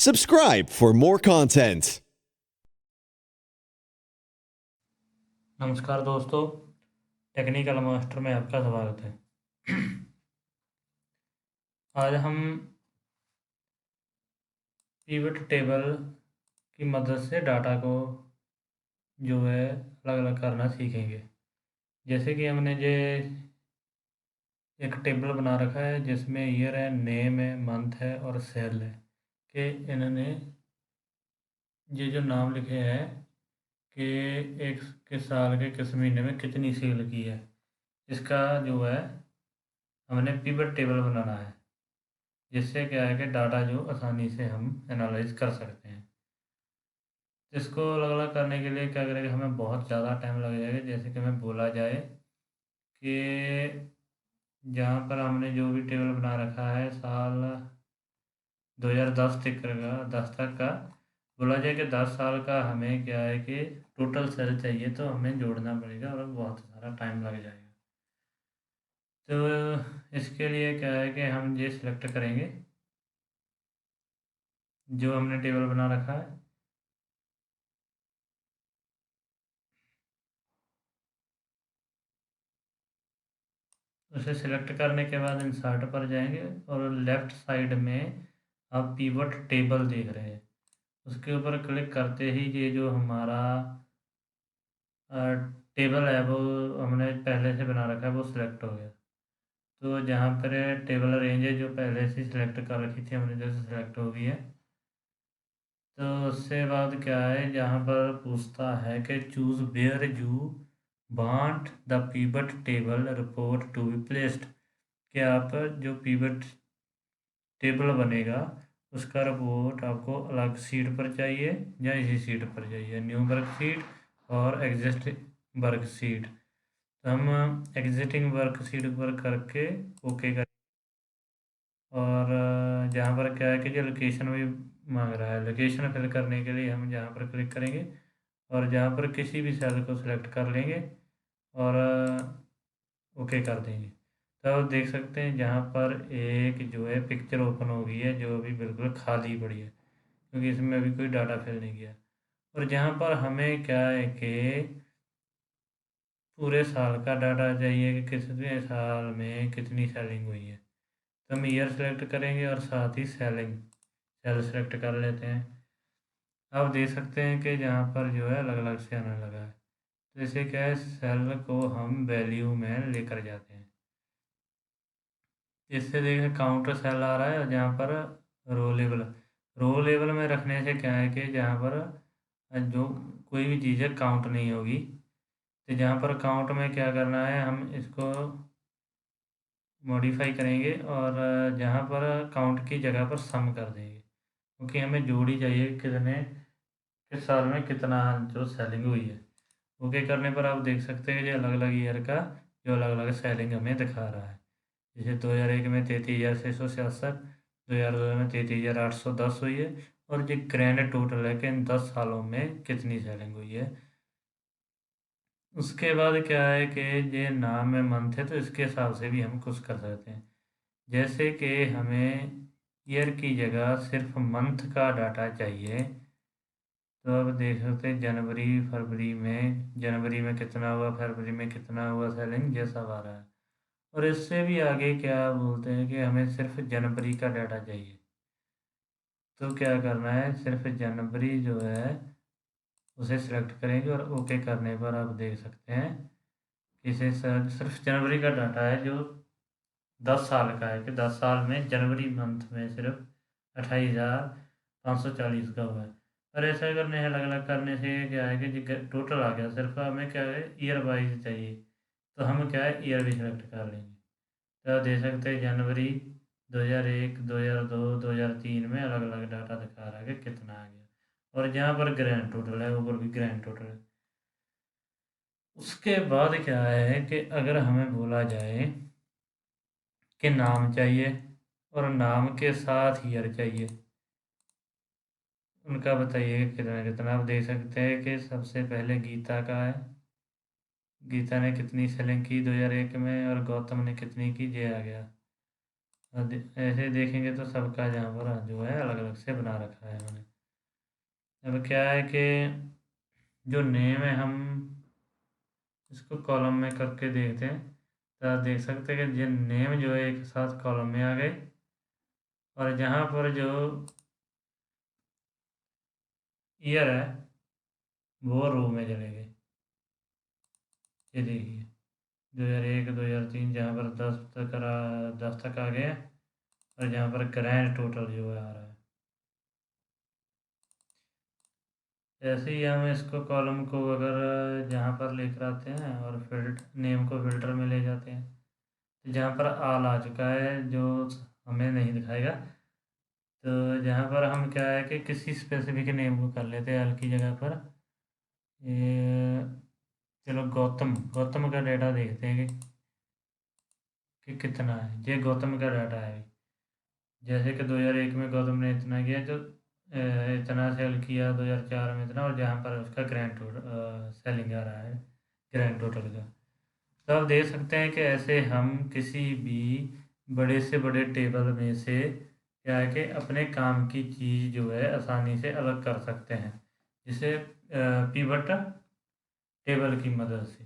Subscribe for more content. नमस्कार दोस्तों, technical master में आपका स्वागत है। आज हम पिवट टेबल की मदद से डाटा को जो है अलग अलग करना सीखेंगे। जैसे कि हमने ये एक टेबल बना रखा है जिसमें ईयर है, नेम है, मंथ है और सेल है कि इन्होंने ये जो नाम लिखे हैं कि एक किस साल के किस महीने में कितनी सेल की है, इसका जो है हमने पिवट टेबल बनाना है, जिससे क्या है कि डाटा जो आसानी से हम एनालाइज कर सकते हैं। इसको अलग अलग करने के लिए क्या करेंगे, हमें बहुत ज़्यादा टाइम लग जाएगा। जैसे कि हमें बोला जाए कि जहाँ पर हमने जो भी टेबल बना रखा है साल 2010 तक का, 10 तक का बोला जाए कि 10 साल का हमें क्या है कि टोटल सेल चाहिए, तो हमें जोड़ना पड़ेगा और बहुत सारा टाइम लग जाएगा। तो इसके लिए क्या है कि हम ये सिलेक्ट करेंगे जो हमने टेबल बना रखा है। उसे सिलेक्ट करने के बाद इंसर्ट पर जाएंगे और लेफ्ट साइड में आप पिवट टेबल देख रहे हैं, उसके ऊपर क्लिक करते ही ये जो हमारा टेबल है वो हमने पहले से बना रखा है वो सिलेक्ट हो गया। तो जहाँ पर टेबल रेंज है जो पहले से सिलेक्ट कर रखी थी हमने, जैसे सिलेक्ट हो गई है। तो उससे बाद क्या है, जहाँ पर पूछता है कि choose where you want the pivot table report to be placed, कि आप जो पिवट टेबल बनेगा उसका रिपोर्ट आपको अलग सीट पर चाहिए या इसी सीट पर चाहिए, न्यू वर्कशीट और एग्जिस्ट वर्कशीट। तो हम एग्जिटिंग वर्कशीट पर करके ओके कर, और जहाँ पर क्या है कि जो लोकेशन भी मांग रहा है, लोकेशन फिल करने के लिए हम जहाँ पर क्लिक करेंगे और जहाँ पर किसी भी सेल को सिलेक्ट कर लेंगे और ओके कर देंगे। तो आप देख सकते हैं जहाँ पर एक जो है पिक्चर ओपन हो गई है जो अभी बिल्कुल खाली पड़ी है, क्योंकि इसमें अभी कोई डाटा फिल नहीं किया। और जहाँ पर हमें क्या है कि पूरे साल का डाटा चाहिए कि कितने साल में कितनी सेलिंग हुई है, तो हम ईयर सेलेक्ट करेंगे और साथ ही सेल सेलेक्ट कर लेते हैं। आप देख सकते हैं कि जहाँ पर जो है अलग अलग से आने लगा है। तो इसे क्या है, सेल को हम वैल्यू में लेकर जाते हैं। इससे देखिए काउंटर सेल आ रहा है, और जहाँ पर रो लेवल में रखने से क्या है कि जहाँ पर जो कोई भी चीज़ है काउंट नहीं होगी। तो जहाँ पर काउंट में क्या करना है, हम इसको मॉडिफाई करेंगे और जहाँ पर काउंट की जगह पर सम कर देंगे, क्योंकि हमें जोड़ी चाहिए कितने किस साल में कितना जो सेलिंग हुई है। ओके करने पर आप देख सकते हैं कि अलग अलग ईयर का जो अलग अलग सेलिंग हमें दिखा रहा है। जैसे 2001 में 33,666, 2002 में 33,810 हुई है, और ये ग्रैंड टोटल है कि इन 10 सालों में कितनी सेलिंग हुई है। उसके बाद क्या है कि ये नाम में मंथ है, तो इसके हिसाब से भी हम कुछ कर सकते हैं। जैसे कि हमें ईयर की जगह सिर्फ मंथ का डाटा चाहिए, तो अब देख सकते हैं जनवरी में कितना हुआ, फरवरी में कितना हुआ सेलिंग, ये सब आ रहा है। और इससे भी आगे क्या बोलते हैं कि हमें सिर्फ जनवरी का डाटा चाहिए। तो क्या करना है, सिर्फ जनवरी जो है उसे सिलेक्ट करेंगे और ओके करने पर आप देख सकते हैं कि इसे सिर्फ जनवरी का डाटा है जो 10 साल का है, कि 10 साल में जनवरी मंथ में सिर्फ 28,540 का हुआ है। और ऐसा करने से अलग अलग करने से क्या है कि जो टोटल आ गया, सिर्फ हमें क्या है ईयर वाइज चाहिए, तो हम क्या है ईयर भी सिलेक्ट कर लेंगे। तो आप देख सकते हैं जनवरी 2001, 2002, 2003 में अलग अलग डाटा दिखा रहा है कि कितना आ गया, और जहाँ पर ग्रैंड टोटल है ऊपर भी ग्रैंड टोटल है। उसके बाद क्या है कि अगर हमें बोला जाए कि नाम चाहिए और नाम के साथ ईयर चाहिए, उनका बताइए कितना कितना। आप देख सकते हैं कि सबसे पहले गीता का है, गीता ने कितनी सेलिंग की 2001 में, और गौतम ने कितनी की, ये आ गया। ऐसे देखेंगे तो सबका जहाँ पर जो है अलग अलग से बना रखा है मैंने। अब क्या है कि जो नेम है हम इसको कॉलम में करके देखते हैं, तो आप देख सकते हैं कि ये नेम जो है एक साथ कॉलम में आ गए, और जहाँ पर जो ईयर है वो रो में चले गए। ये देखिए 2001 2003 जहाँ पर 10 तक आ गए, और जहाँ पर ग्रैंड टोटल जो है आ रहा है। ऐसे ही हम इसको कॉलम को अगर जहाँ पर लेकर आते हैं और नेम को फिल्टर में ले जाते हैं, तो जहाँ पर आल आ चुका है जो हमें नहीं दिखाएगा। तो जहाँ पर हम क्या है कि किसी स्पेसिफिक नेम को कर लेते हैं आल की जगह पर। ये चलो गौतम गौतम का डेटा देखते हैं कि कितना है। ये गौतम का डाटा है। जैसे कि 2001 में गौतम ने इतना किया, जो इतना सेल किया, 2004 में इतना, और जहाँ पर उसका ग्रैंड टोटल सेलिंग आ रहा है ग्रैंड टोटल का। तो आप देख सकते हैं कि ऐसे हम किसी भी बड़े से बड़े टेबल में से क्या है कि अपने काम की चीज़ जो है आसानी से अलग कर सकते हैं, जिसे पिवट टेबल की मदद से।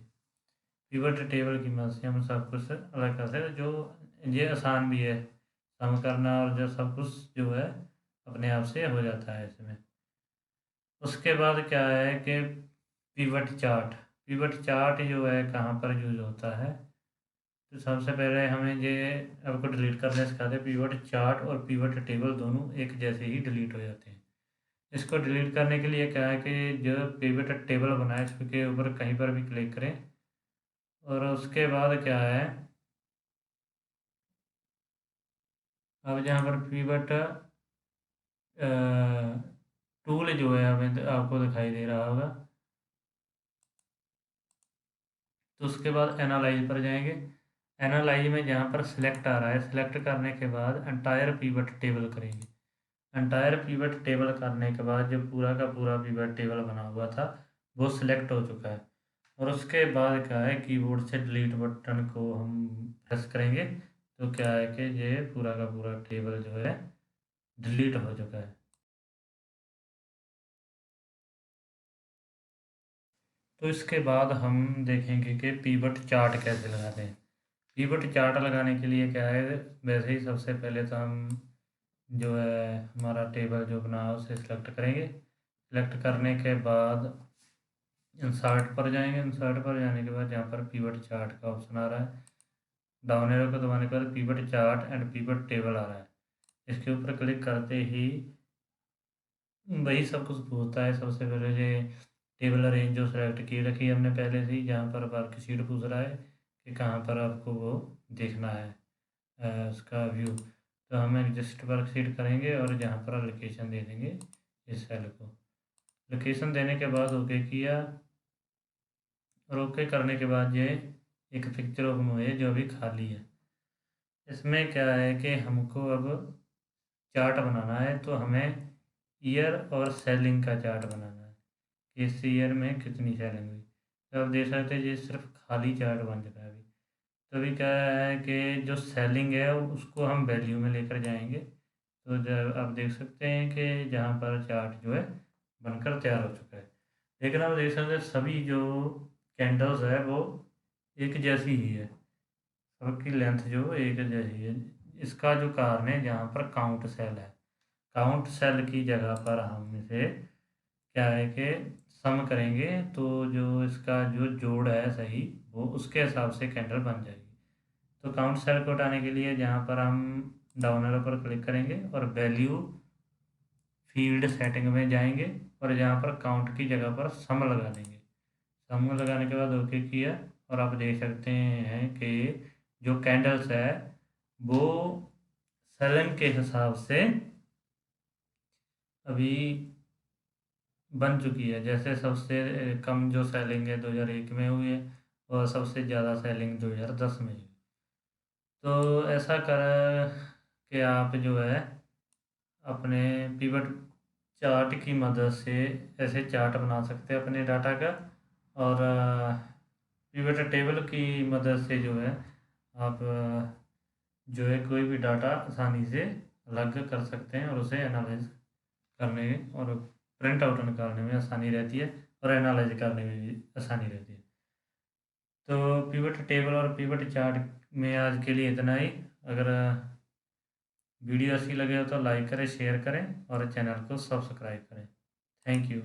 पिवट टेबल की मदद से हम सब कुछ अलग करते हैं, जो ये आसान भी है सम करना, और जो सब कुछ जो है अपने आप से हो जाता है इसमें। उसके बाद क्या है कि पिवट चार्ट जो है कहाँ पर यूज होता है। तो सबसे पहले हमें ये आपको डिलीट करने सिखाते हैं। पिवट चार्ट और पिवट टेबल दोनों एक जैसे ही डिलीट हो जाते हैं। इसको डिलीट करने के लिए क्या है कि जो पिवट टेबल बना है इसके ऊपर कहीं पर भी क्लिक करें, और उसके बाद क्या है, अब जहाँ पर पिवट टूल जो है हमें आपको दिखाई दे रहा होगा, तो उसके बाद एनालाइज पर जाएंगे। एनालाइज में जहाँ पर सिलेक्ट आ रहा है, सिलेक्ट करने के बाद एंटायर पिवट टेबल करेंगे। एंटायर पिवट टेबल करने के बाद जो पूरा का पूरा पिवट टेबल बना हुआ था वो सिलेक्ट हो चुका है। और उसके बाद क्या है, कीबोर्ड से डिलीट बटन को हम प्रेस करेंगे, तो क्या है कि ये पूरा का पूरा टेबल जो है डिलीट हो चुका है। तो इसके बाद हम देखेंगे कि पिवट चार्ट कैसे लगाते हैं। पिवट चार्ट लगाने के लिए क्या है, वैसे ही सबसे पहले तो हम जो है हमारा टेबल जो बना है उसे सिलेक्ट करेंगे। सिलेक्ट करने के बाद इंसर्ट पर जाएंगे। इंसर्ट पर जाने के बाद जहाँ पर पिवट चार्ट का ऑप्शन आ रहा है, डाउन एरो को दबाने के बाद pivot chart and pivot table आ रहा है। इसके ऊपर क्लिक करते ही वही सब कुछ होता है। सबसे पहले ये टेबल अरेंज जो सेलेक्ट की रखी है हमने पहले से ही, जहाँ पर वर्कशीट पूछ रहा है कि कहाँ पर आपको वो देखना है उसका व्यू, तो हम एडजस्ट वर्कशीट करेंगे और जहाँ पर लोकेशन दे देंगे इस सेल को। लोकेशन देने के बाद ओके किया, और ओके करने के बाद ये एक पिक्चर ओपन हुई है जो अभी खाली है। इसमें क्या है कि हमको अब चार्ट बनाना है, तो हमें ईयर और सेलिंग का चार्ट बनाना है कि इस ईयर में कितनी सेलिंग हुई। तो आप देख सकते हैं ये सिर्फ खाली चार्ट बन चुका है अभी। तो अभी क्या है कि जो सेलिंग है उसको हम वैल्यू में लेकर जाएंगे। तो जब आप देख सकते हैं कि जहाँ पर चार्ट जो है बनकर तैयार हो चुका है, लेकिन आप देख सकते हैं सभी जो कैंडल्स है वो एक जैसी ही है, सबकी लेंथ जो एक जैसी है। इसका जो कारण है जहाँ पर काउंट सेल है, काउंट सेल की जगह पर हम इसे क्या है कि सम करेंगे, तो जो इसका जो जोड़ है सही वो उसके हिसाब से कैंडल बन जाएगी। तो काउंट सेल को हटाने के लिए जहाँ पर हम डाउन एरो पर क्लिक करेंगे और वैल्यू फील्ड सेटिंग में जाएंगे, और जहाँ पर काउंट की जगह पर सम लगा देंगे। सम लगाने के बाद ओके किया, और आप देख सकते हैं कि जो कैंडल्स है वो सेलिंग के हिसाब से अभी बन चुकी है। जैसे सबसे कम जो सेलिंग है 2001 में हुई है, और सबसे ज़्यादा सेलिंग 2010 में हुई। तो ऐसा कर के आप जो है अपने पिवट चार्ट की मदद से ऐसे चार्ट बना सकते हैं अपने डाटा का, और पिवट टेबल की मदद से जो है आप जो है कोई भी डाटा आसानी से अलग कर सकते हैं और उसे एनालाइज करने और प्रिंट आउट निकालने में आसानी रहती है और एनालाइज करने में भी आसानी रहती है। तो पिवट टेबल और पिवट चार्ट में आज के लिए इतना ही। अगर वीडियो अच्छी लगे हो तो लाइक करें, शेयर करें और चैनल को सब्सक्राइब करें। Thank you.